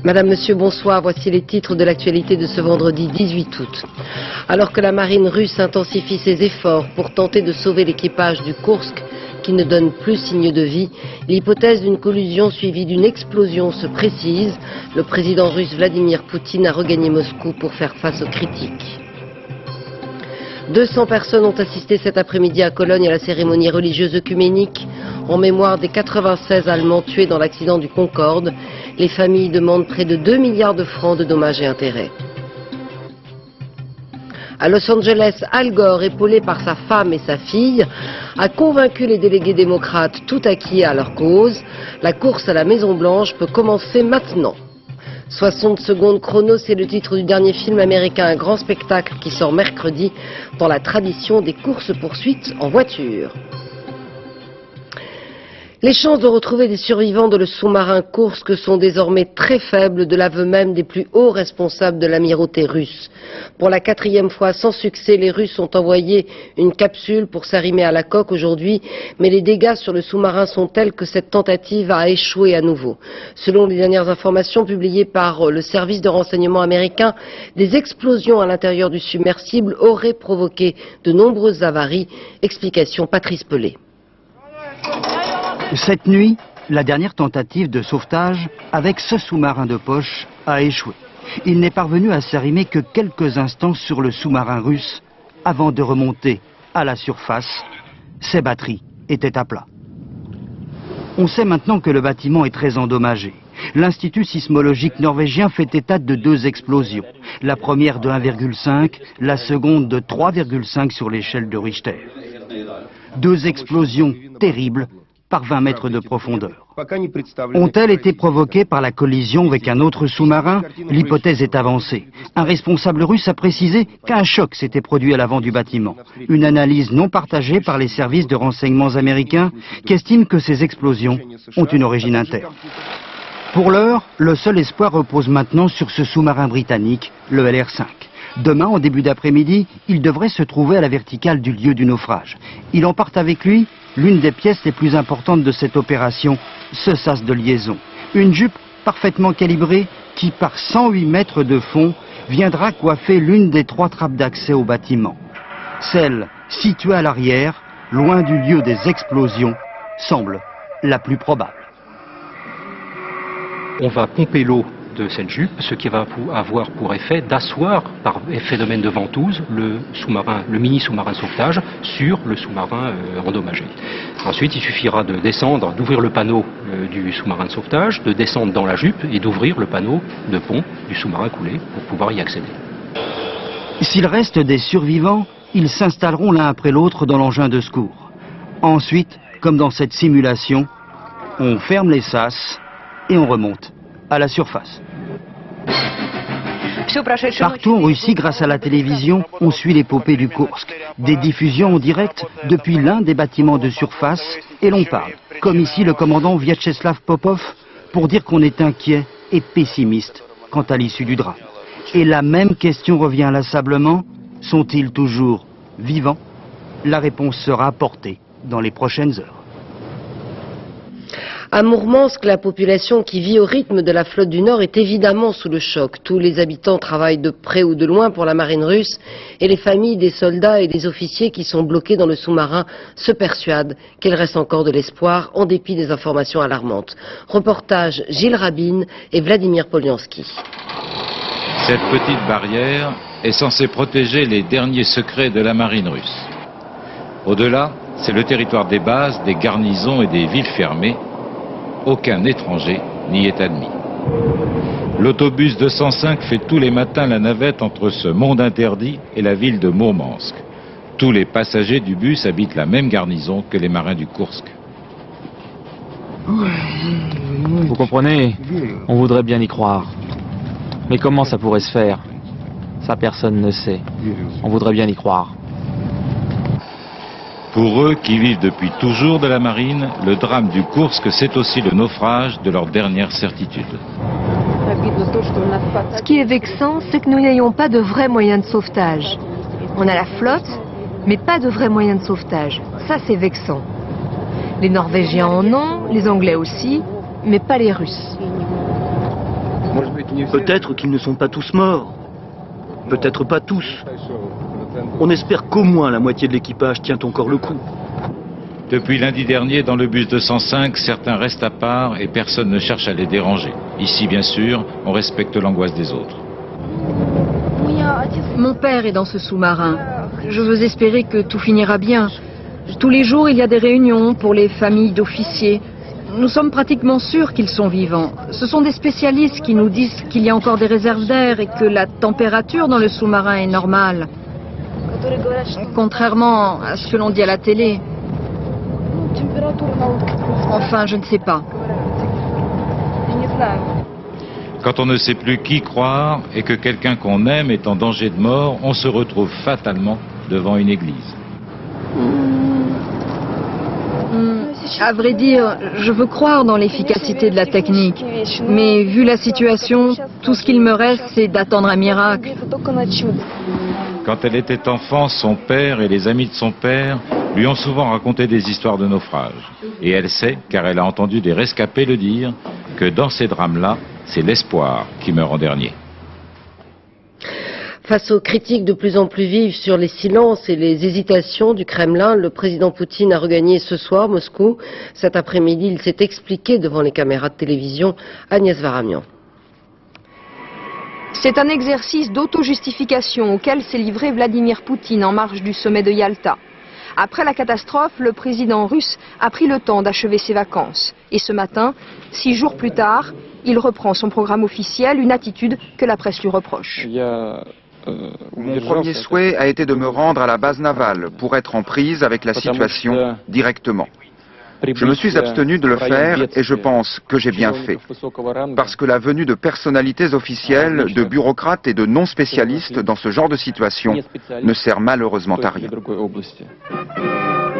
Madame, Monsieur, bonsoir. Voici les titres de l'actualité de ce vendredi 18 août. Alors que la marine russe intensifie ses efforts pour tenter de sauver l'équipage du Kursk, qui ne donne plus signe de vie, l'hypothèse d'une collusion suivie d'une explosion se précise. Le président russe Vladimir Poutine a regagné Moscou pour faire face aux critiques. 200 personnes ont assisté cet après-midi à Cologne à la cérémonie religieuse œcuménique en mémoire des 96 Allemands tués dans l'accident du Concorde. Les familles demandent près de 2 milliards de francs de dommages et intérêts. À Los Angeles, Al Gore, épaulé par sa femme et sa fille, a convaincu les délégués démocrates tout acquis à leur cause. La course à la Maison-Blanche peut commencer maintenant. 60 secondes chrono, c'est le titre du dernier film américain, un grand spectacle qui sort mercredi dans la tradition des courses-poursuites en voiture. Les chances de retrouver des survivants de le sous-marin Kursk sont désormais très faibles, de l'aveu même des plus hauts responsables de l'amirauté russe. Pour la 4e fois sans succès, les Russes ont envoyé une capsule pour s'arrimer à la coque aujourd'hui, mais les dégâts sur le sous-marin sont tels que cette tentative a échoué à nouveau. Selon les dernières informations publiées par le service de renseignement américain, des explosions à l'intérieur du submersible auraient provoqué de nombreuses avaries. Explication Patrice Pelé. Cette nuit, la dernière tentative de sauvetage avec ce sous-marin de poche a échoué. Il n'est parvenu à s'arrimer que quelques instants sur le sous-marin russe avant de remonter à la surface. Ses batteries étaient à plat. On sait maintenant que le bâtiment est très endommagé. L'Institut sismologique norvégien fait état de 2 explosions. La première de 1,5, la seconde de 3,5 sur l'échelle de Richter. 2 explosions terribles par 20 mètres de profondeur. Ont-elles été provoquées par la collision avec un autre sous-marin? L'hypothèse est avancée. Un responsable russe a précisé qu'un choc s'était produit à l'avant du bâtiment. Une analyse non partagée par les services de renseignements américains qui estiment que ces explosions ont une origine interne. Pour l'heure, le seul espoir repose maintenant sur ce sous-marin britannique, le LR5. Demain, en début d'après-midi, il devrait se trouver à la verticale du lieu du naufrage. Il emporte avec lui l'une des pièces les plus importantes de cette opération, ce sas de liaison. Une jupe parfaitement calibrée qui, par 108 mètres de fond, viendra coiffer l'une des 3 trappes d'accès au bâtiment. Celle située à l'arrière, loin du lieu des explosions, semble la plus probable. On va pomper l'eau de cette jupe, ce qui va avoir pour effet d'asseoir, par phénomène de ventouse, le mini sous-marin de sauvetage sur le sous-marin endommagé. Ensuite, il suffira de descendre, d'ouvrir le panneau du sous-marin de sauvetage, de descendre dans la jupe et d'ouvrir le panneau de pont du sous-marin coulé pour pouvoir y accéder. S'il reste des survivants, ils s'installeront l'un après l'autre dans l'engin de secours. Ensuite, comme dans cette simulation, on ferme les sas et on remonte à la surface. Partout en Russie, grâce à la télévision, on suit l'épopée du Kursk. Des diffusions en direct depuis l'un des bâtiments de surface et l'on parle, comme ici le commandant Vyacheslav Popov, pour dire qu'on est inquiet et pessimiste quant à l'issue du drame. Et la même question revient inlassablement, sont-ils toujours vivants? La réponse sera apportée dans les prochaines heures. À Mourmansk, la population qui vit au rythme de la flotte du Nord est évidemment sous le choc. Tous les habitants travaillent de près ou de loin pour la marine russe et les familles des soldats et des officiers qui sont bloqués dans le sous-marin se persuadent qu'il reste encore de l'espoir en dépit des informations alarmantes. Reportage Gilles Rabin et Vladimir Polianski. Cette petite barrière est censée protéger les derniers secrets de la marine russe. Au-delà, c'est le territoire des bases, des garnisons et des villes fermées. Aucun étranger n'y est admis. L'autobus 205 fait tous les matins la navette entre ce monde interdit et la ville de Mourmansk. Tous les passagers du bus habitent la même garnison que les marins du Kursk. Vous comprenez, on voudrait bien y croire. Mais comment ça pourrait se faire? Ça, personne ne sait. On voudrait bien y croire. Pour eux, qui vivent depuis toujours de la marine, le drame du Kursk, c'est aussi le naufrage de leur dernière certitude. Ce qui est vexant, c'est que nous n'ayons pas de vrais moyens de sauvetage. On a la flotte, mais pas de vrais moyens de sauvetage. Ça, c'est vexant. Les Norvégiens en ont, les Anglais aussi, mais pas les Russes. Peut-être qu'ils ne sont pas tous morts. Peut-être pas tous. On espère qu'au moins la moitié de l'équipage tient encore le coup. Depuis lundi dernier, dans le bus 205, certains restent à part et personne ne cherche à les déranger. Ici, bien sûr, on respecte l'angoisse des autres. Mon père est dans ce sous-marin. Je veux espérer que tout finira bien. Tous les jours, il y a des réunions pour les familles d'officiers. Nous sommes pratiquement sûrs qu'ils sont vivants. Ce sont des spécialistes qui nous disent qu'il y a encore des réserves d'air et que la température dans le sous-marin est normale. Contrairement à ce que l'on dit à la télé. Enfin, je ne sais pas. Quand on ne sait plus qui croire et que quelqu'un qu'on aime est en danger de mort, on se retrouve fatalement devant une église. À vrai dire, je veux croire dans l'efficacité de la technique. Mais vu la situation, tout ce qu'il me reste, c'est d'attendre un miracle. Quand elle était enfant, son père et les amis de son père lui ont souvent raconté des histoires de naufrage. Et elle sait, car elle a entendu des rescapés le dire, que dans ces drames-là, c'est l'espoir qui meurt en dernier. Face aux critiques de plus en plus vives sur les silences et les hésitations du Kremlin, le président Poutine a regagné ce soir Moscou. Cet après-midi, il s'est expliqué devant les caméras de télévision. Agnès Varamian. C'est un exercice d'auto-justification auquel s'est livré Vladimir Poutine en marge du sommet de Yalta. Après la catastrophe, le président russe a pris le temps d'achever ses vacances. Et ce matin, 6 jours plus tard, il reprend son programme officiel, une attitude que la presse lui reproche. Mon premier souhait a été de me rendre à la base navale pour être en prise avec la situation directement. Je me suis abstenu de le faire et je pense que j'ai bien fait. Parce que la venue de personnalités officielles, de bureaucrates et de non-spécialistes dans ce genre de situation ne sert malheureusement à rien.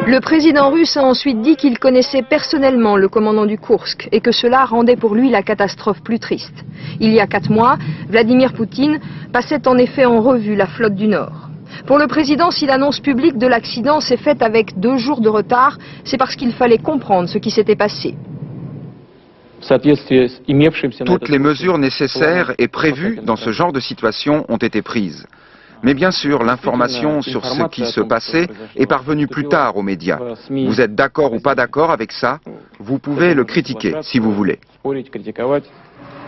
Le président russe a ensuite dit qu'il connaissait personnellement le commandant du Koursk et que cela rendait pour lui la catastrophe plus triste. Il y a 4 mois, Vladimir Poutine passait en effet en revue la flotte du Nord. Pour le président, si l'annonce publique de l'accident s'est faite avec 2 jours de retard, c'est parce qu'il fallait comprendre ce qui s'était passé. Toutes les mesures nécessaires et prévues dans ce genre de situation ont été prises. Mais bien sûr, l'information sur ce qui se passait est parvenue plus tard aux médias. Vous êtes d'accord ou pas d'accord avec ça? Vous pouvez le critiquer si vous voulez.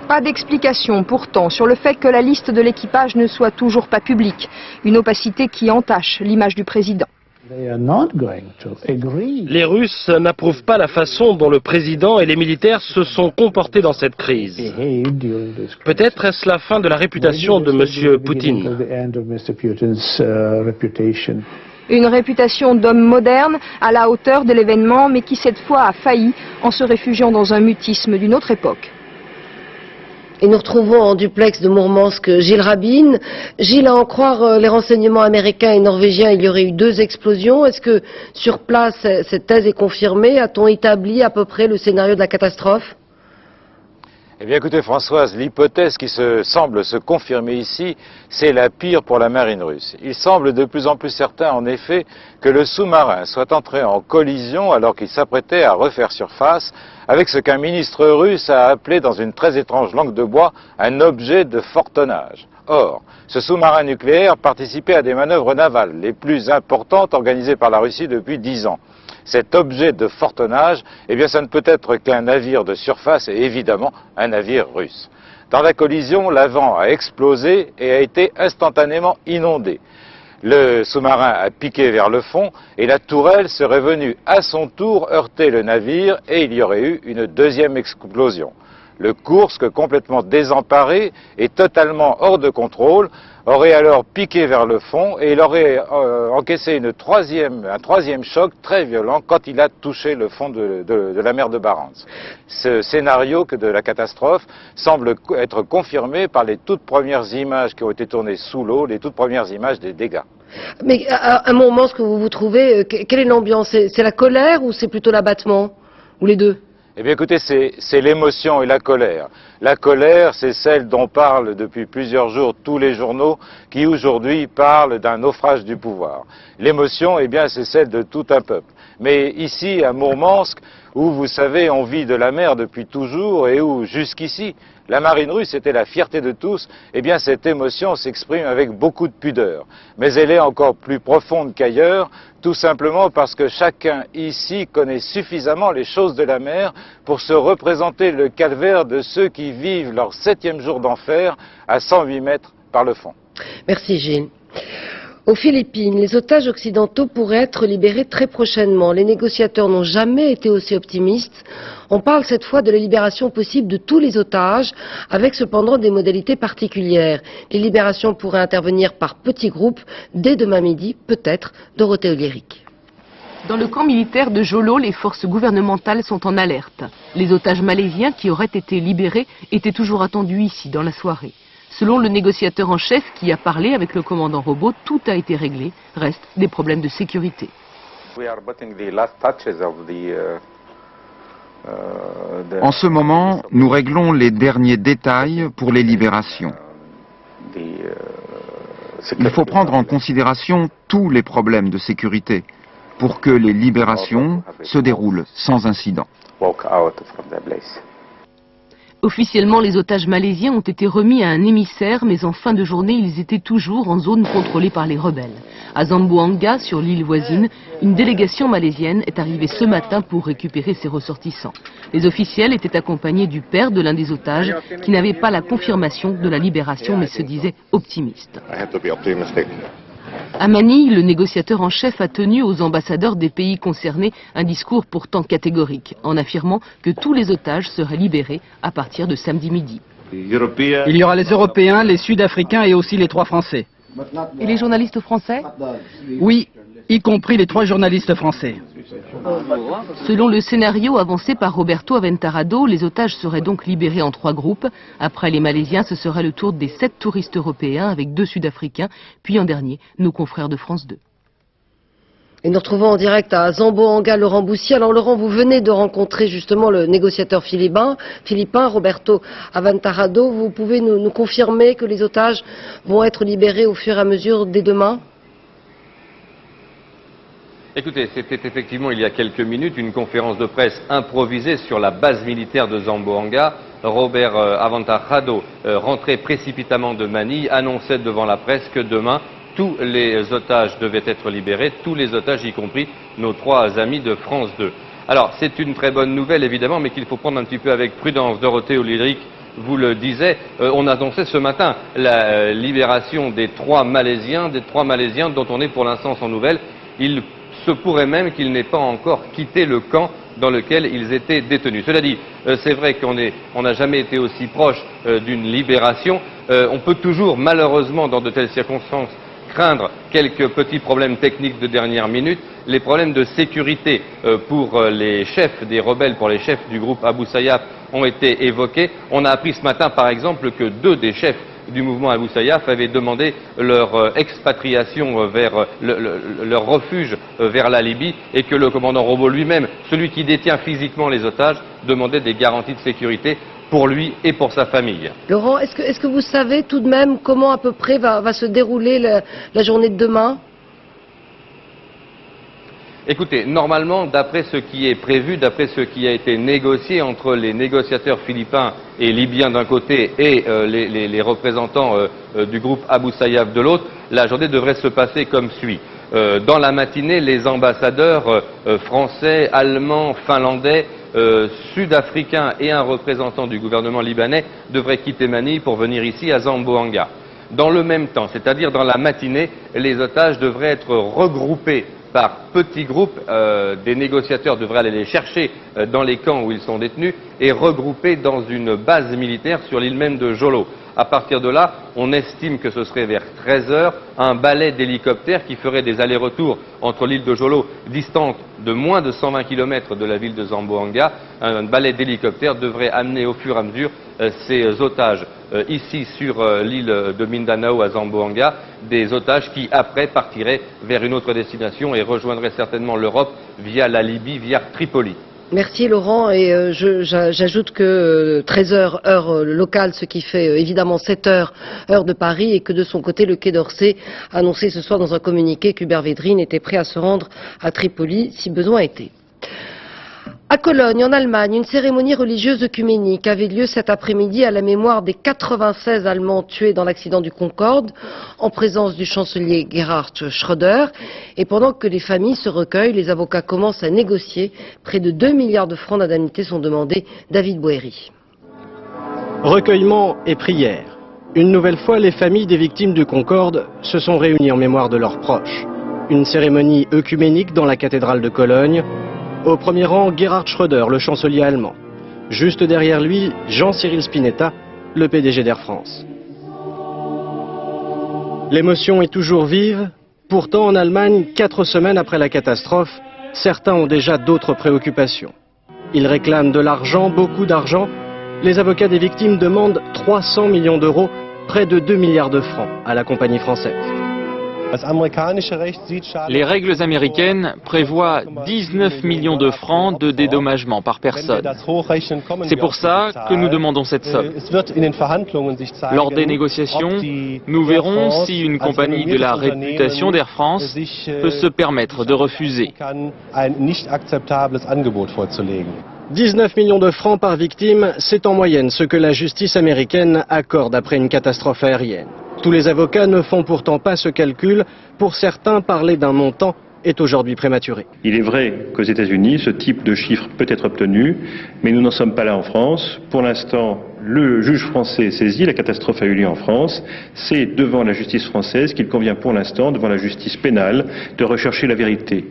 Pas d'explication pourtant sur le fait que la liste de l'équipage ne soit toujours pas publique, une opacité qui entache l'image du président. Les Russes n'approuvent pas la façon dont le président et les militaires se sont comportés dans cette crise. Peut-être est-ce la fin de la réputation de M. Poutine. Une réputation d'homme moderne à la hauteur de l'événement, mais qui cette fois a failli en se réfugiant dans un mutisme d'une autre époque. Et nous retrouvons en duplex de Mourmansk Gilles Rabin. Gilles, à en croire les renseignements américains et norvégiens, il y aurait eu 2 explosions. Est-ce que sur place, cette thèse est confirmée? A-t-on établi à peu près le scénario de la catastrophe? Eh bien écoutez Françoise, l'hypothèse qui semble se confirmer ici, c'est la pire pour la marine russe. Il semble de plus en plus certain en effet que le sous-marin soit entré en collision alors qu'il s'apprêtait à refaire surface avec ce qu'un ministre russe a appelé dans une très étrange langue de bois un objet de fort tonnage. Or, ce sous-marin nucléaire participait à des manœuvres navales les plus importantes organisées par la Russie depuis 10 ans. Cet objet de fort tonnage, eh bien ça ne peut être qu'un navire de surface et évidemment un navire russe. Dans la collision, l'avant a explosé et a été instantanément inondé. Le sous-marin a piqué vers le fond et la tourelle serait venue à son tour heurter le navire et il y aurait eu une 2e explosion. Le Koursk, complètement désemparé et totalement hors de contrôle, aurait alors piqué vers le fond et il aurait encaissé un 3e choc très violent quand il a touché le fond de la mer de Barents. Ce scénario de la catastrophe semble être confirmé par les toutes premières images qui ont été tournées sous l'eau, les toutes premières images des dégâts. Mais à un moment, ce que vous trouvez, quelle est l'ambiance? C'est la colère ou c'est plutôt l'abattement? Ou les deux? Eh bien écoutez, c'est l'émotion et la colère. La colère, c'est celle dont parlent depuis plusieurs jours tous les journaux qui aujourd'hui parlent d'un naufrage du pouvoir. L'émotion, eh bien c'est celle de tout un peuple. Mais ici, à Mourmansk, où vous savez, on vit de la mer depuis toujours et où jusqu'ici, la marine russe était la fierté de tous, eh bien cette émotion s'exprime avec beaucoup de pudeur. Mais elle est encore plus profonde qu'ailleurs, tout simplement parce que chacun ici connaît suffisamment les choses de la mer pour se représenter le calvaire de ceux qui vivent leur 7e jour d'enfer à 108 mètres par le fond. Merci Gilles. Aux Philippines, les otages occidentaux pourraient être libérés très prochainement. Les négociateurs n'ont jamais été aussi optimistes. On parle cette fois de la libération possible de tous les otages, avec cependant des modalités particulières. Les libérations pourraient intervenir par petits groupes dès demain midi, peut-être. Dorothée Olyric. Dans le camp militaire de Jolo, les forces gouvernementales sont en alerte. Les otages malaisiens qui auraient été libérés étaient toujours attendus ici dans la soirée. Selon le négociateur en chef qui a parlé avec le commandant robot, tout a été réglé. Restent des problèmes de sécurité. En ce moment, nous réglons les derniers détails pour les libérations. Il faut prendre en considération tous les problèmes de sécurité pour que les libérations se déroulent sans incident. Officiellement, les otages malaisiens ont été remis à un émissaire, mais en fin de journée, ils étaient toujours en zone contrôlée par les rebelles. À Zamboanga, sur l'île voisine, une délégation malaisienne est arrivée ce matin pour récupérer ses ressortissants. Les officiels étaient accompagnés du père de l'un des otages, qui n'avait pas la confirmation de la libération, mais se disait optimiste. À Manille, le négociateur en chef a tenu aux ambassadeurs des pays concernés un discours pourtant catégorique, en affirmant que tous les otages seraient libérés à partir de samedi midi. Il y aura les Européens, les Sud-Africains et aussi les 3 Français. Et les journalistes français? Oui, y compris les 3 journalistes français. Selon le scénario avancé par Roberto Aventarado, les otages seraient donc libérés en 3 groupes. Après les Malaisiens, ce serait le tour des 7 touristes européens avec 2 Sud-Africains, puis en dernier, nos confrères de France 2. Et nous retrouvons en direct à Zamboanga Laurent Boussier. Alors Laurent, vous venez de rencontrer justement le négociateur philippin Roberto Aventarado. Vous pouvez nous confirmer que les otages vont être libérés au fur et à mesure dès demain? Écoutez, c'était effectivement il y a quelques minutes une conférence de presse improvisée sur la base militaire de Zamboanga. Robert Aventarado, rentré précipitamment de Manille, annonçait devant la presse que demain, tous les otages devaient être libérés, tous les otages, y compris nos 3 amis de France 2. Alors, c'est une très bonne nouvelle, évidemment, mais qu'il faut prendre un petit peu avec prudence. Dorothée Olyric vous le disait, on annonçait ce matin la libération des 3 Malaisiens, dont on est pour l'instant sans nouvelles. Il se pourrait même qu'ils n'aient pas encore quitté le camp dans lequel ils étaient détenus. Cela dit, c'est vrai qu'on n'a jamais été aussi proche d'une libération. On peut toujours, malheureusement, dans de telles circonstances, craindre quelques petits problèmes techniques de dernière minute. Les problèmes de sécurité pour les chefs des rebelles, pour les chefs du groupe Abu Sayyaf, ont été évoqués. On a appris ce matin, par exemple, que 2 des chefs du mouvement Abu Sayyaf avaient demandé leur expatriation vers leur refuge vers la Libye et que le commandant robot lui-même, celui qui détient physiquement les otages, demandait des garanties de sécurité pour lui et pour sa famille. Laurent, est-ce que vous savez tout de même comment à peu près va se dérouler la journée de demain? Écoutez, normalement, d'après ce qui est prévu, d'après ce qui a été négocié entre les négociateurs philippins et libyens d'un côté et les représentants du groupe Abu Sayyaf de l'autre, la journée devrait se passer comme suit. Dans la matinée, les ambassadeurs français, allemands, finlandais, sud-africains et un représentant du gouvernement libanais devraient quitter Manille pour venir ici à Zamboanga. Dans le même temps, c'est-à-dire dans la matinée, les otages devraient être regroupés par petits groupes, des négociateurs devraient aller les chercher dans les camps où ils sont détenus et regroupés dans une base militaire sur l'île même de Jolo. À partir de là, on estime que ce serait vers 13 h, un balai d'hélicoptères qui ferait des allers-retours entre l'île de Jolo, distante de moins de 120 km de la ville de Zamboanga. Un balai d'hélicoptères devrait amener au fur et à mesure ces otages ici sur l'île de Mindanao à Zamboanga, des otages qui après partiraient vers une autre destination et rejoindraient certainement l'Europe via la Libye, via Tripoli. Merci Laurent, et j'ajoute que 13h heure locale, ce qui fait évidemment 7h heure de Paris, et que de son côté le Quai d'Orsay a annoncé ce soir dans un communiqué qu'Hubert Védrine était prêt à se rendre à Tripoli si besoin était. À Cologne, en Allemagne, une cérémonie religieuse œcuménique avait lieu cet après-midi à la mémoire des 96 Allemands tués dans l'accident du Concorde, en présence du chancelier Gerhard Schröder. Et pendant que les familles se recueillent, les avocats commencent à négocier. Près de 2 milliards de francs d'indemnités sont demandés. David Boéry. Recueillement et prière. Une nouvelle fois, les familles des victimes du Concorde se sont réunies en mémoire de leurs proches. Une cérémonie œcuménique dans la cathédrale de Cologne. Au premier rang, Gerhard Schröder, le chancelier allemand. Juste derrière lui, Jean-Cyril Spinetta, le PDG d'Air France. L'émotion est toujours vive. Pourtant, en Allemagne, 4 semaines après la catastrophe, certains ont déjà d'autres préoccupations. Ils réclament de l'argent, beaucoup d'argent. Les avocats des victimes demandent 300 millions d'euros, près de 2 milliards de francs, à la compagnie française. Les règles américaines prévoient 19 millions de francs de dédommagement par personne. C'est pour ça que nous demandons cette somme. Lors des négociations, nous verrons si une compagnie de la réputation d'Air France peut se permettre de refuser. 19 millions de francs par victime, c'est en moyenne ce que la justice américaine accorde après une catastrophe aérienne. Tous les avocats ne font pourtant pas ce calcul. Pour certains, parler d'un montant est aujourd'hui prématuré. Il est vrai qu'aux États-Unis, ce type de chiffre peut être obtenu, mais nous n'en sommes pas là en France. Pour l'instant, le juge français est saisi, la catastrophe a eu lieu en France. C'est devant la justice française qu'il convient pour l'instant, devant la justice pénale, de rechercher la vérité.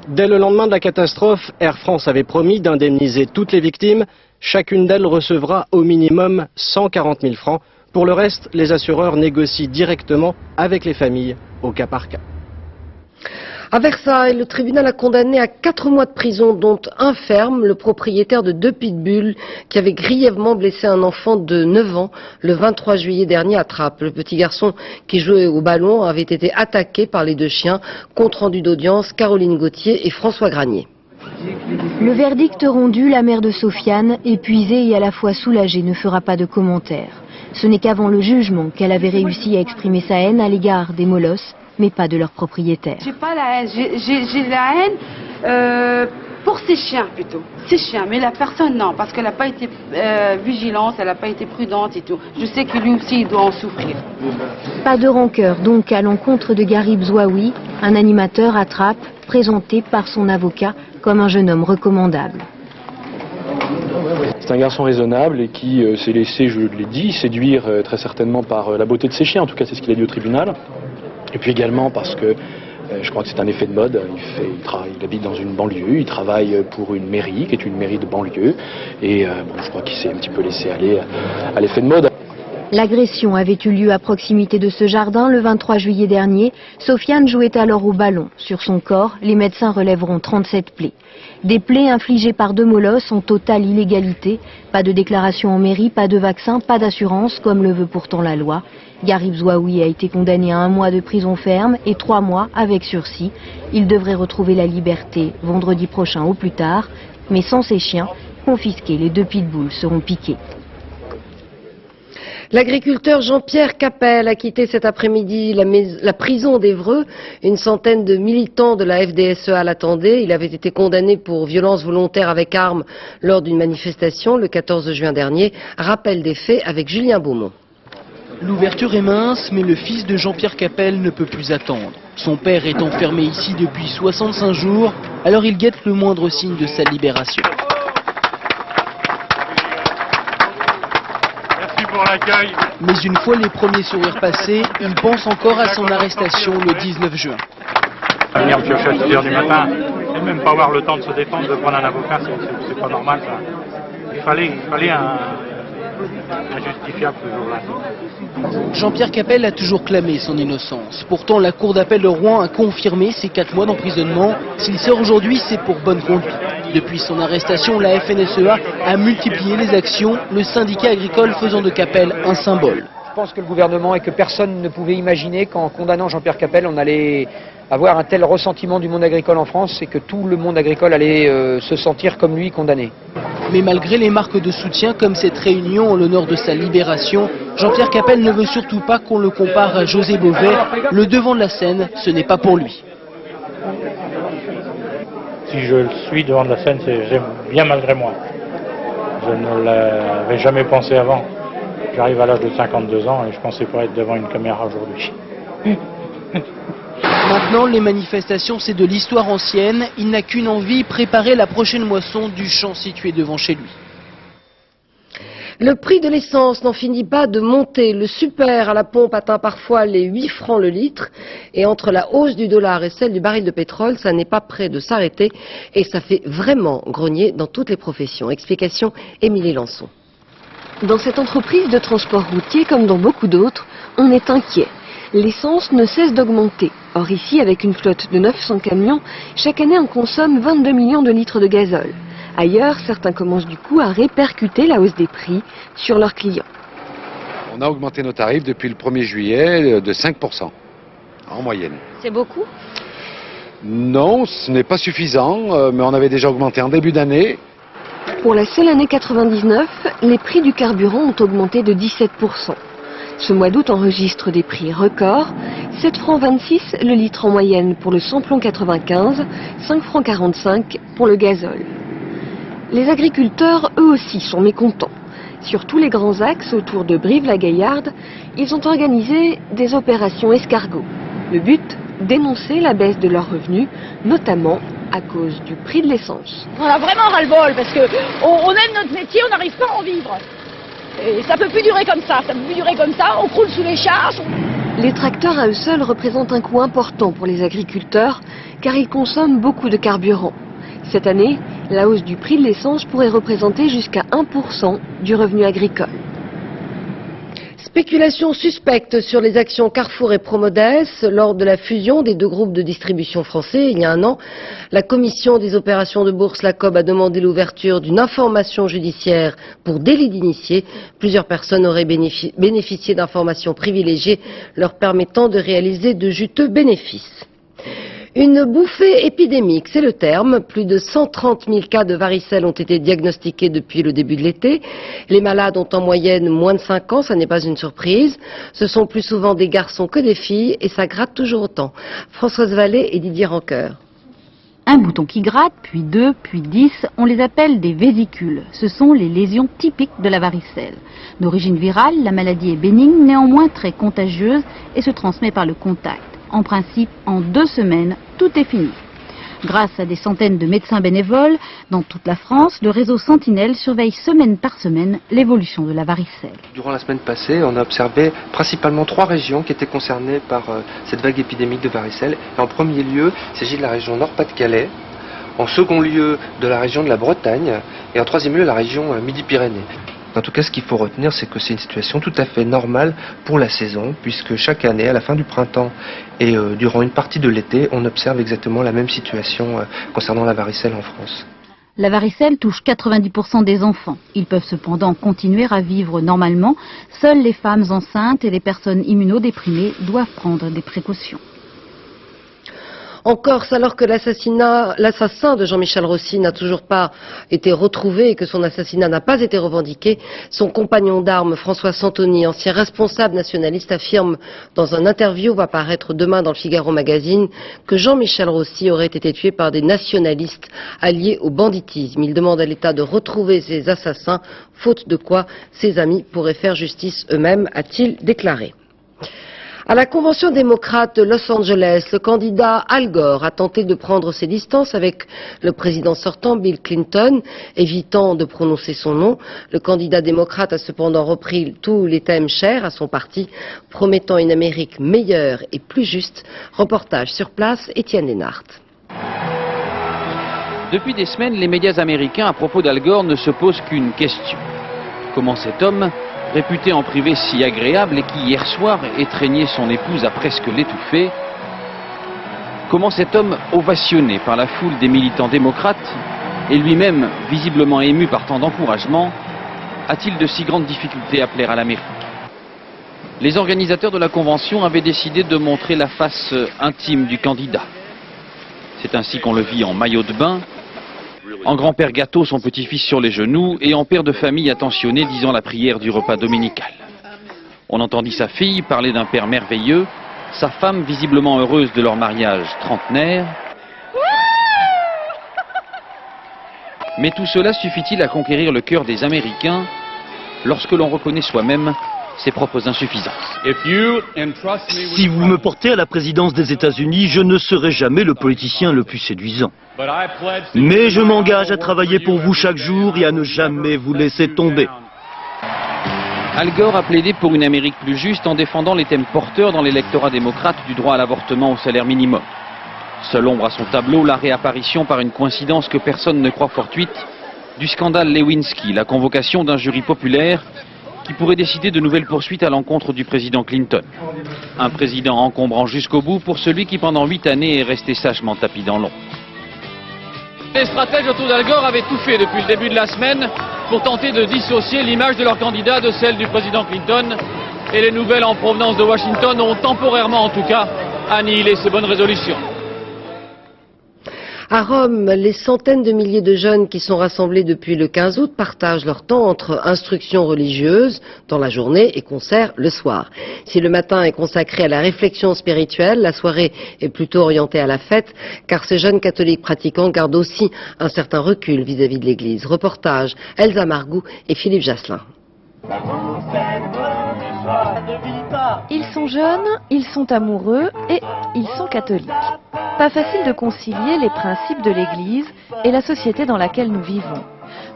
Dès le lendemain de la catastrophe, Air France avait promis d'indemniser toutes les victimes. Chacune d'elles recevra au minimum 140 000 francs. Pour le reste, les assureurs négocient directement avec les familles, au cas par cas. À Versailles, le tribunal a condamné à 4 mois de prison, dont un ferme, le propriétaire de 2 pitbulls qui avait grièvement blessé un enfant de 9 ans le 23 juillet dernier à Trappes. Le petit garçon qui jouait au ballon avait été attaqué par les 2 chiens. Compte rendu d'audience, Caroline Gauthier et François Granier. Le verdict rendu, la mère de Sofiane, épuisée et à la fois soulagée, ne fera pas de commentaires. Ce n'est qu'avant le jugement qu'elle avait réussi à exprimer sa haine à l'égard des molosses, mais pas de leurs propriétaires. J'ai pas la haine, j'ai la haine pour ces chiens plutôt. Ces chiens, mais la personne non, parce qu'elle n'a pas été vigilante, elle n'a pas été prudente et tout. Je sais que lui aussi il doit en souffrir. Pas de rancœur donc à l'encontre de Garib Zouaoui, un animateur à Trappes, présenté par son avocat comme un jeune homme recommandable. C'est un garçon raisonnable et qui s'est laissé, je l'ai dit, séduire très certainement par la beauté de ses chiens. En tout cas, c'est ce qu'il a dit au tribunal. Et puis également parce que je crois que c'est un effet de mode. Il habite dans une banlieue, il travaille pour une mairie, qui est une mairie de banlieue. Et je crois qu'il s'est un petit peu laissé aller à l'effet de mode. L'agression avait eu lieu à proximité de ce jardin le 23 juillet dernier. Sofiane jouait alors au ballon. Sur son corps, les médecins relèveront 37 plaies. Des plaies infligées par 2 molosses en totale illégalité. Pas de déclaration en mairie, pas de vaccin, pas d'assurance, comme le veut pourtant la loi. Garib Zouaoui a été condamné à 1 mois de prison ferme et 3 mois avec sursis. Il devrait retrouver la liberté vendredi prochain au plus tard. Mais sans ses chiens, confisqués, les 2 pitbulls seront piqués. L'agriculteur Jean-Pierre Capel a quitté cet après-midi la prison d'Évreux. Une centaine de militants de la FDSEA l'attendaient. Il avait été condamné pour violence volontaire avec arme lors d'une manifestation le 14 juin dernier. Rappel des faits avec Julien Beaumont. L'ouverture est mince, mais le fils de Jean-Pierre Capel ne peut plus attendre. Son père est enfermé ici depuis 65 jours, alors il guette le moindre signe de sa libération. Mais une fois les premiers sourires passés, il pense encore à son arrestation le 19 juin. Venir piocher à 6 h du matin et même pas avoir le temps de se défendre, de prendre un avocat, c'est pas normal ça. Il fallait un justifiable ce jour-là. Jean-Pierre Capel a toujours clamé son innocence. Pourtant, la Cour d'appel de Rouen a confirmé ses 4 mois d'emprisonnement. S'il sort aujourd'hui, c'est pour bonne conduite. Depuis son arrestation, la FNSEA a multiplié les actions, le syndicat agricole faisant de Capel un symbole. pense que le gouvernement et que personne ne pouvait imaginer qu'en condamnant Jean-Pierre Capel, on allait avoir un tel ressentiment du monde agricole en France et que tout le monde agricole allait se sentir comme lui condamné. Mais malgré les marques de soutien comme cette réunion en l'honneur de sa libération, Jean-Pierre Capel ne veut surtout pas qu'on le compare à José Bové. Le devant de la scène, ce n'est pas pour lui. Si je le suis devant de la scène, c'est bien malgré moi. Je ne l'avais jamais pensé avant. J'arrive à l'âge de 52 ans et je pensais pas être devant une caméra aujourd'hui. Maintenant, les manifestations, c'est de l'histoire ancienne. Il n'a qu'une envie, préparer la prochaine moisson du champ situé devant chez lui. Le prix de l'essence n'en finit pas de monter. Le super à la pompe atteint parfois les 8 francs le litre. Et entre la hausse du dollar et celle du baril de pétrole, ça n'est pas près de s'arrêter. Et ça fait vraiment grogner dans toutes les professions. Explication, Émilie Lançon. Dans cette entreprise de transport routier, comme dans beaucoup d'autres, on est inquiet. L'essence ne cesse d'augmenter. Or ici, avec une flotte de 900 camions, chaque année on consomme 22 millions de litres de gazole. Ailleurs, certains commencent du coup à répercuter la hausse des prix sur leurs clients. On a augmenté nos tarifs depuis le 1er juillet de 5% en moyenne. C'est beaucoup ? Non, ce n'est pas suffisant, mais on avait déjà augmenté en début d'année. Pour la seule année 99, les prix du carburant ont augmenté de 17%. Ce mois d'août enregistre des prix records, 7 francs 26 le litre en moyenne pour le samplon 95, 5 francs 45 pour le gazole. Les agriculteurs, eux aussi, sont mécontents. Sur tous les grands axes autour de Brive-la-Gaillarde, ils ont organisé des opérations escargots. Le but, dénoncer la baisse de leurs revenus, notamment à cause du prix de l'essence. On a vraiment ras-le-bol parce qu'on aime notre métier, on n'arrive pas à en vivre. Et ça peut plus durer comme ça, on croule sous les charges. Les tracteurs à eux seuls représentent un coût important pour les agriculteurs car ils consomment beaucoup de carburant. Cette année, la hausse du prix de l'essence pourrait représenter jusqu'à 1% du revenu agricole. Spéculation suspecte sur les actions Carrefour et Promodès lors de la fusion des deux groupes de distribution français il y a un an. La commission des opérations de bourse, la COB, a demandé l'ouverture d'une information judiciaire pour délit d'initié. Plusieurs personnes auraient bénéficié d'informations privilégiées leur permettant de réaliser de juteux bénéfices. Une bouffée épidémique, c'est le terme. Plus de 130 000 cas de varicelle ont été diagnostiqués depuis le début de l'été. Les malades ont en moyenne moins de 5 ans, ça n'est pas une surprise. Ce sont plus souvent des garçons que des filles et ça gratte toujours autant. Françoise Vallée et Didier Rancoeur. Un bouton qui gratte, puis 2, puis 10, on les appelle des vésicules. Ce sont les lésions typiques de la varicelle. D'origine virale, la maladie est bénigne, néanmoins très contagieuse et se transmet par le contact. En principe, en 2 semaines, tout est fini. Grâce à des centaines de médecins bénévoles dans toute la France, le réseau Sentinelle surveille semaine par semaine l'évolution de la varicelle. Durant la semaine passée, on a observé principalement 3 régions qui étaient concernées par cette vague épidémique de varicelle. Et en premier lieu, il s'agit de la région Nord-Pas-de-Calais, en second lieu de la région de la Bretagne et en troisième lieu la région Midi-Pyrénées. En tout cas, ce qu'il faut retenir, c'est que c'est une situation tout à fait normale pour la saison, puisque chaque année, à la fin du printemps et durant une partie de l'été, on observe exactement la même situation concernant la varicelle en France. La varicelle touche 90% des enfants. Ils peuvent cependant continuer à vivre normalement. Seules les femmes enceintes et les personnes immunodéprimées doivent prendre des précautions. En Corse, alors que l'assassin de Jean-Michel Rossi n'a toujours pas été retrouvé et que son assassinat n'a pas été revendiqué, son compagnon d'armes, François Santoni, ancien responsable nationaliste, affirme dans un interview, va paraître demain dans le Figaro Magazine, que Jean-Michel Rossi aurait été tué par des nationalistes alliés au banditisme. Il demande à l'État de retrouver ses assassins, faute de quoi ses amis pourraient faire justice eux-mêmes, a-t-il déclaré. À la convention démocrate de Los Angeles, le candidat Al Gore a tenté de prendre ses distances avec le président sortant Bill Clinton, évitant de prononcer son nom. Le candidat démocrate a cependant repris tous les thèmes chers à son parti, promettant une Amérique meilleure et plus juste. Reportage sur place, Étienne Lénart. Depuis des semaines, les médias américains à propos d'Al Gore ne se posent qu'une question. Comment cet homme, réputé en privé si agréable et qui hier soir étreignait son épouse à presque l'étouffer, comment cet homme ovationné par la foule des militants démocrates et lui-même visiblement ému par tant d'encouragement, a-t-il de si grandes difficultés à plaire à l'Amérique? Les organisateurs de la convention avaient décidé de montrer la face intime du candidat. C'est ainsi qu'on le vit en maillot de bain, en grand-père gâteau, son petit-fils sur les genoux, et en père de famille attentionné disant la prière du repas dominical. On entendit sa fille parler d'un père merveilleux, sa femme visiblement heureuse de leur mariage trentenaire. Mais tout cela suffit-il à conquérir le cœur des Américains lorsque l'on reconnaît soi-même ses propres insuffisances? Si vous me portez à la présidence des États-Unis, je ne serai jamais le politicien le plus séduisant. Mais je m'engage à travailler pour vous chaque jour et à ne jamais vous laisser tomber. Al Gore a plaidé pour une Amérique plus juste en défendant les thèmes porteurs dans l'électorat démocrate du droit à l'avortement au salaire minimum. Seule ombre à son tableau, la réapparition par une coïncidence que personne ne croit fortuite du scandale Lewinsky, la convocation d'un jury populaire qui pourrait décider de nouvelles poursuites à l'encontre du président Clinton. Un président encombrant jusqu'au bout pour celui qui pendant 8 années est resté sagement tapi dans l'ombre. Les stratèges autour d'Al Gore avaient tout fait depuis le début de la semaine pour tenter de dissocier l'image de leur candidat de celle du président Clinton. Et les nouvelles en provenance de Washington ont temporairement en tout cas annihilé ces bonnes résolutions. À Rome, les centaines de milliers de jeunes qui sont rassemblés depuis le 15 août partagent leur temps entre instruction religieuse dans la journée et concerts le soir. Si le matin est consacré à la réflexion spirituelle, la soirée est plutôt orientée à la fête, car ces jeunes catholiques pratiquants gardent aussi un certain recul vis-à-vis de l'Église. Reportage Elsa Margou et Philippe Jasselin. Ils sont jeunes, ils sont amoureux et ils sont catholiques. Pas facile de concilier les principes de l'Église et la société dans laquelle nous vivons.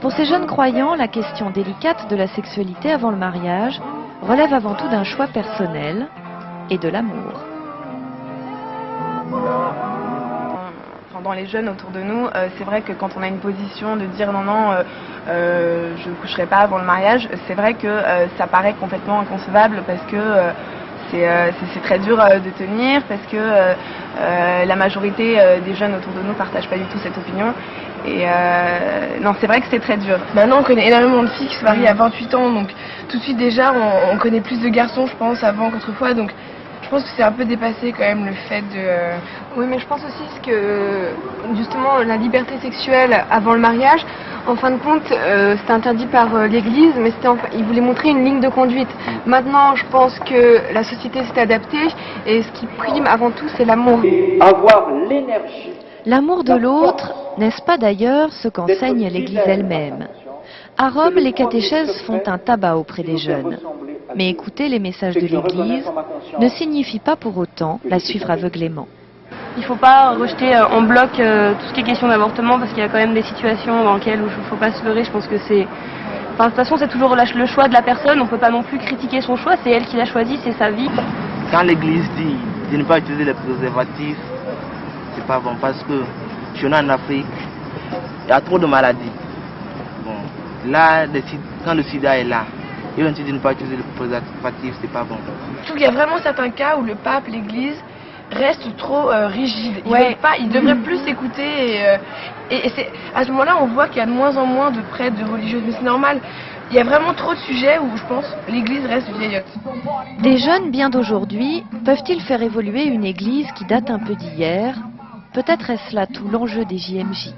Pour ces jeunes croyants, la question délicate de la sexualité avant le mariage relève avant tout d'un choix personnel et de l'amour. Dans les jeunes autour de nous, c'est vrai que quand on a une position de dire non, je ne coucherai pas avant le mariage, c'est vrai que ça paraît complètement inconcevable parce que c'est très dur de tenir, parce que la majorité des jeunes autour de nous ne partagent pas du tout cette opinion. Et non, c'est vrai que c'est très dur. Maintenant, on connaît énormément de filles qui se marient à 28 ans, donc tout de suite déjà, on connaît plus de garçons, je pense, avant qu'autrefois. Donc je pense que c'est un peu dépassé quand même le fait de... Oui, mais je pense aussi que justement la liberté sexuelle avant le mariage, en fin de compte, c'était interdit par l'Église, mais ils voulaient montrer une ligne de conduite. Maintenant, je pense que la société s'est adaptée et ce qui prime avant tout, c'est l'amour. Avoir l'énergie. L'amour de l'autre, n'est-ce pas d'ailleurs ce qu'enseigne l'Église elle-même? À Rome, les catéchèses font un tabac auprès des jeunes. Mais écouter les messages de l'Église ne signifie pas pour autant la suivre aveuglément. Il ne faut pas rejeter en bloc tout ce qui est question d'avortement parce qu'il y a quand même des situations dans lesquelles il ne faut pas se leurrer. Je pense que c'est... Enfin, de toute façon, c'est toujours le choix de la personne. On ne peut pas non plus critiquer son choix. C'est elle qui l'a choisi, c'est sa vie. Quand l'Église dit de ne pas utiliser les préservatifs, c'est pas bon parce que chez nous en Afrique, il y a trop de maladies. Bon, là, quand le sida est là, et on dit de ne pas utiliser les préservatifs, c'est pas bon. Je trouve qu'il y a vraiment certains cas où le pape, l'Église, reste trop rigide. Ils devraient plus s'écouter et à ce moment-là on voit qu'il y a de moins en moins de prêtres, de religieuses, mais c'est normal. Il y a vraiment trop de sujets où je pense l'Église reste vieillotte. Des jeunes bien d'aujourd'hui peuvent-ils faire évoluer une Église qui date un peu d'hier? Peut-être est-ce là tout l'enjeu des JMJ.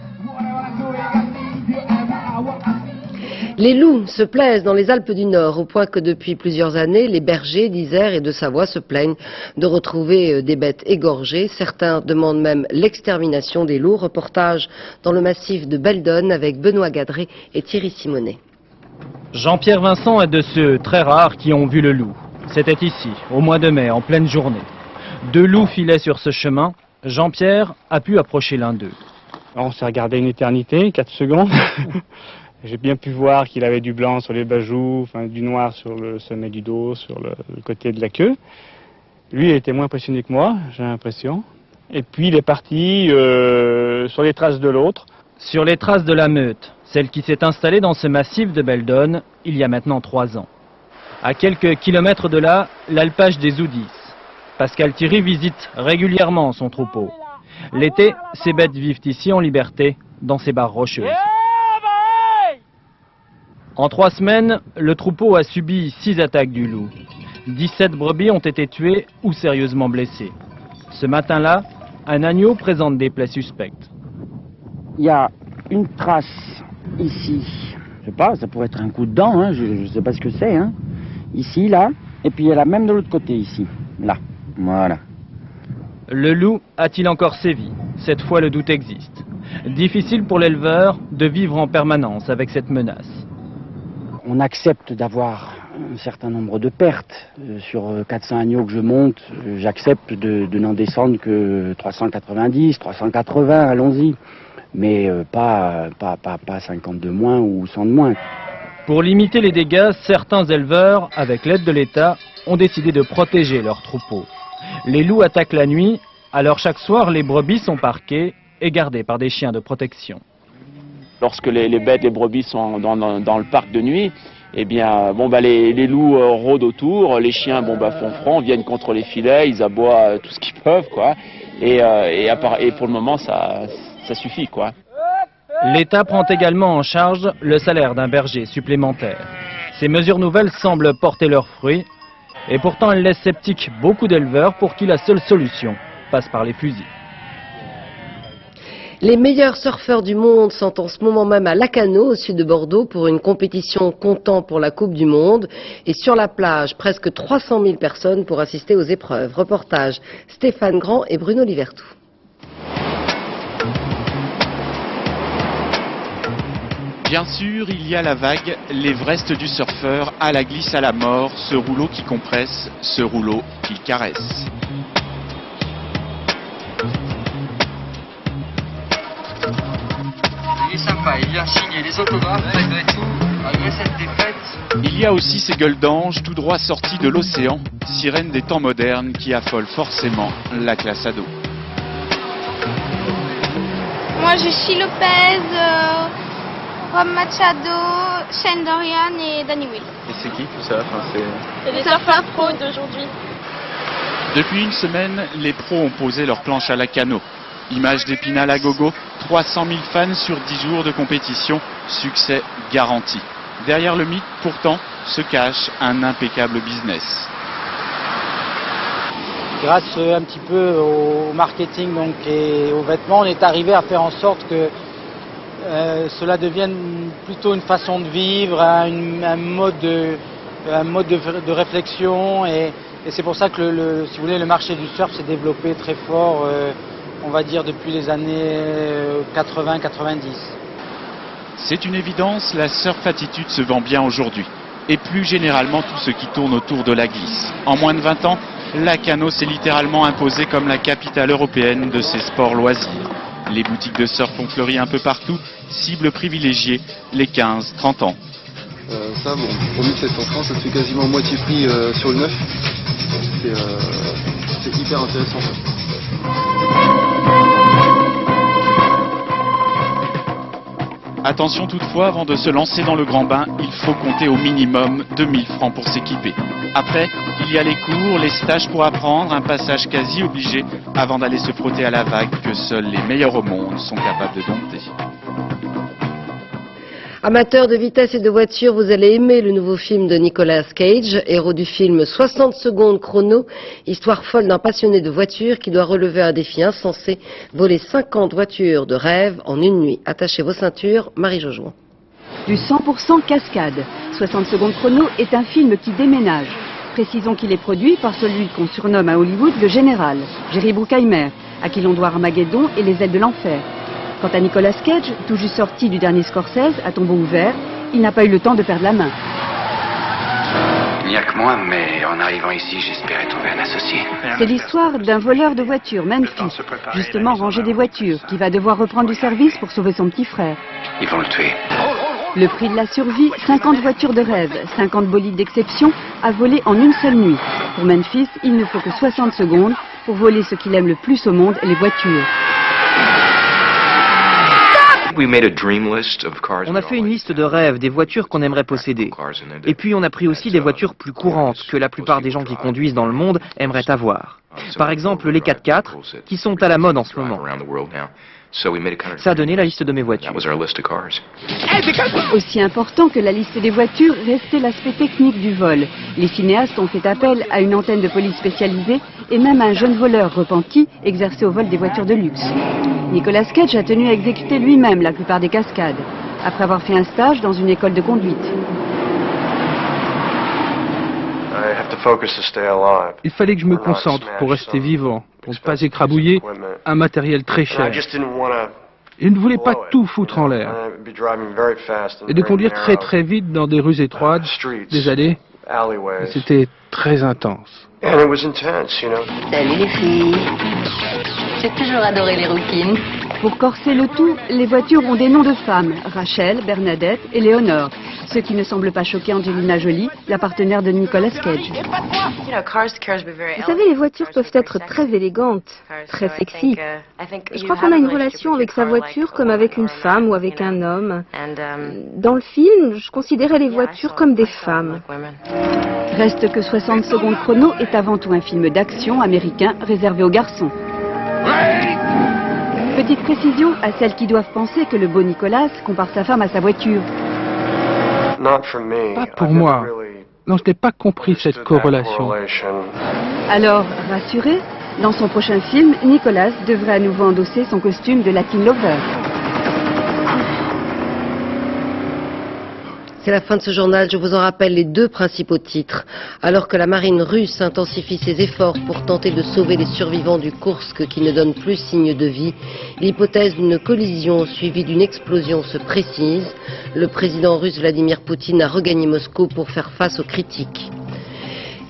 Les loups se plaisent dans les Alpes du Nord, au point que depuis plusieurs années, les bergers d'Isère et de Savoie se plaignent de retrouver des bêtes égorgées. Certains demandent même l'extermination des loups. Reportage dans le massif de Beldonne avec Benoît Gadré et Thierry Simonet. Jean-Pierre Vincent est de ceux très rares qui ont vu le loup. C'était ici, au mois de mai, en pleine journée. 2 loups filaient sur ce chemin. Jean-Pierre a pu approcher l'un d'eux. On s'est regardé une éternité, 4 secondes. J'ai bien pu voir qu'il avait du blanc sur les bajoux, enfin du noir sur le sommet du dos, sur le côté de la queue. Lui, il était moins impressionné que moi, j'ai l'impression. Et puis il est parti sur les traces de l'autre. Sur les traces de la meute, celle qui s'est installée dans ce massif de Beldonne il y a maintenant 3 ans. À quelques kilomètres de là, l'alpage des Oudis. Pascal Thierry visite régulièrement son troupeau. L'été, ces bêtes vivent ici en liberté, dans ces barres rocheuses. En 3 semaines, le troupeau a subi 6 attaques du loup. 17 brebis ont été tuées ou sérieusement blessées. Ce matin-là, un agneau présente des plaies suspectes. Il y a une trace ici, je sais pas, ça pourrait être un coup de dent, hein, je ne sais pas ce que c'est, hein. Ici, là, et puis il y a la même de l'autre côté ici, là, voilà. Le loup a-t-il encore sévi? Cette fois, le doute existe. Difficile pour l'éleveur de vivre en permanence avec cette menace. On accepte d'avoir un certain nombre de pertes. Sur 400 agneaux que je monte, j'accepte de n'en descendre que 390, 380, allons-y. Mais pas 50 de moins ou 100 de moins. Pour limiter les dégâts, certains éleveurs, avec l'aide de l'État, ont décidé de protéger leurs troupeaux. Les loups attaquent la nuit, alors chaque soir, les brebis sont parquées et gardées par des chiens de protection. Lorsque les bêtes, les brebis sont dans le parc de nuit, eh bien, les loups rôdent autour, les chiens font front, viennent contre les filets, ils aboient tout ce qu'ils peuvent, quoi. Et pour le moment, ça suffit, quoi. L'État prend également en charge le salaire d'un berger supplémentaire. Ces mesures nouvelles semblent porter leurs fruits, et pourtant elles laissent sceptiques beaucoup d'éleveurs pour qui la seule solution passe par les fusils. Les meilleurs surfeurs du monde sont en ce moment même à Lacanau, au sud de Bordeaux, pour une compétition comptant pour la Coupe du Monde. Et sur la plage, presque 300 000 personnes pour assister aux épreuves. Reportage Stéphane Grand et Bruno Livertou. Bien sûr, il y a la vague, l'Everest du surfeur, à la glisse à la mort, ce rouleau qui compresse, ce rouleau qui caresse. Il est sympa, il vient signer les autographes malgré tout, malgré cette défaite. Il y a aussi ces gueules d'ange tout droit sorties de l'océan, sirènes des temps modernes qui affolent forcément la classe ado. Moi j'ai Chi Lopez, Rob Machado, Shane Dorian et Danny Will. Et c'est qui tout ça C'est les surfeurs pros d'aujourd'hui. Depuis une semaine, les pros ont posé leur planche à Lacanau. Image d'Épinal à gogo, 300 000 fans sur 10 jours de compétition, succès garanti. Derrière le mythe, pourtant, se cache un impeccable business. Grâce un petit peu au marketing et aux vêtements, on est arrivé à faire en sorte que cela devienne plutôt une façon de vivre, un mode de réflexion. Et c'est pour ça que, si vous voulez, le marché du surf s'est développé très fort, on va dire depuis les années 80-90. C'est une évidence, la surf attitude se vend bien aujourd'hui. Et plus généralement tout ce qui tourne autour de la glisse. En moins de 20 ans, Lacanau s'est littéralement imposé comme la capitale européenne de ces sports loisirs. Les boutiques de surf ont fleuri un peu partout, cible privilégiée, les 15-30 ans. Ça, bon, pour 1700 francs, ça se fait quasiment moitié prix sur le neuf. C'est hyper intéressant. Attention toutefois, avant de se lancer dans le grand bain, il faut compter au minimum 2000 francs pour s'équiper. Après, il y a les cours, les stages pour apprendre, un passage quasi obligé avant d'aller se frotter à la vague que seuls les meilleurs au monde sont capables de dompter. Amateurs de vitesse et de voiture, vous allez aimer le nouveau film de Nicolas Cage, héros du film 60 secondes chrono, histoire folle d'un passionné de voiture qui doit relever un défi insensé, voler 50 voitures de rêve en une nuit. Attachez vos ceintures, Marie Jojoin. Du 100% cascade. 60 secondes chrono est un film qui déménage. Précisons qu'il est produit par celui qu'on surnomme à Hollywood le Général, Jerry Bruckheimer, à qui l'on doit Armageddon et Les Ailes de l'Enfer. Quant à Nicolas Cage, tout juste sorti du dernier Scorsese, à tombeau ouvert, il n'a pas eu le temps de perdre la main. Il n'y a que moi, mais en arrivant ici, j'espérais trouver un associé. C'est l'histoire d'un voleur de voitures, Memphis, justement rangé des voitures, qui va devoir reprendre du service pour sauver son petit frère. Ils vont le tuer. Le prix de la survie, 50 voitures de rêve, 50 bolides d'exception, à voler en une seule nuit. Pour Memphis, il ne faut que 60 secondes pour voler ce qu'il aime le plus au monde, les voitures. On a fait une liste de rêves des voitures qu'on aimerait posséder. Et puis on a pris aussi des voitures plus courantes que la plupart des gens qui conduisent dans le monde aimeraient avoir. Par exemple les 4x4 qui sont à la mode en ce moment. Ça a donné la liste de mes voitures. Aussi important que la liste des voitures restait l'aspect technique du vol. Les cinéastes ont fait appel à une antenne de police spécialisée et même à un jeune voleur repenti exercé au vol des voitures de luxe. Nicolas Cage a tenu à exécuter lui-même la plupart des cascades, après avoir fait un stage dans une école de conduite. Il fallait que je me concentre pour rester vivant, pour ne pas écrabouiller un matériel très cher. Je ne voulais pas tout foutre en l'air. Et de conduire très très vite dans des rues étroites, des allées, c'était très intense. Salut les filles. J'ai toujours adoré les rouquines. Pour corser le tout, les voitures ont des noms de femmes, Rachel, Bernadette et Léonore, ce qui ne semble pas choquer Angelina Jolie, la partenaire de Nicolas Cage. Vous savez, les voitures peuvent être très élégantes, très sexy. Je crois qu'on a une relation avec sa voiture comme avec une femme ou avec un homme. Dans le film, je considérais les voitures comme des femmes. Reste que 60 secondes chrono est avant tout un film d'action américain réservé aux garçons. Petite précision à celles qui doivent penser que le beau Nicolas compare sa femme à sa voiture. Pas pour moi. Non, je n'ai pas compris cette corrélation. Alors, rassuré, dans son prochain film, Nicolas devrait à nouveau endosser son costume de Latin Lover. C'est la fin de ce journal. Je vous en rappelle les deux principaux titres. Alors que la marine russe intensifie ses efforts pour tenter de sauver les survivants du Koursk qui ne donnent plus signe de vie, l'hypothèse d'une collision suivie d'une explosion se précise. Le président russe Vladimir Poutine a regagné Moscou pour faire face aux critiques.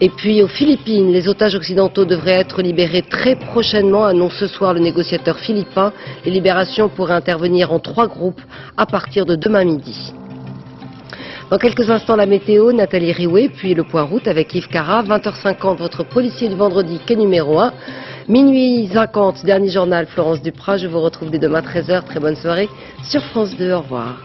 Et puis aux Philippines, les otages occidentaux devraient être libérés très prochainement, annonce ce soir le négociateur philippin. Les libérations pourraient intervenir en 3 groupes à partir de demain midi. Dans quelques instants, la météo, Nathalie Riouet, puis le point route avec Yves Cara. 20h50, votre policier du vendredi, quai numéro 1. Minuit 50, dernier journal, Florence Duprat. Je vous retrouve dès demain 13h. Très bonne soirée sur France 2. Au revoir.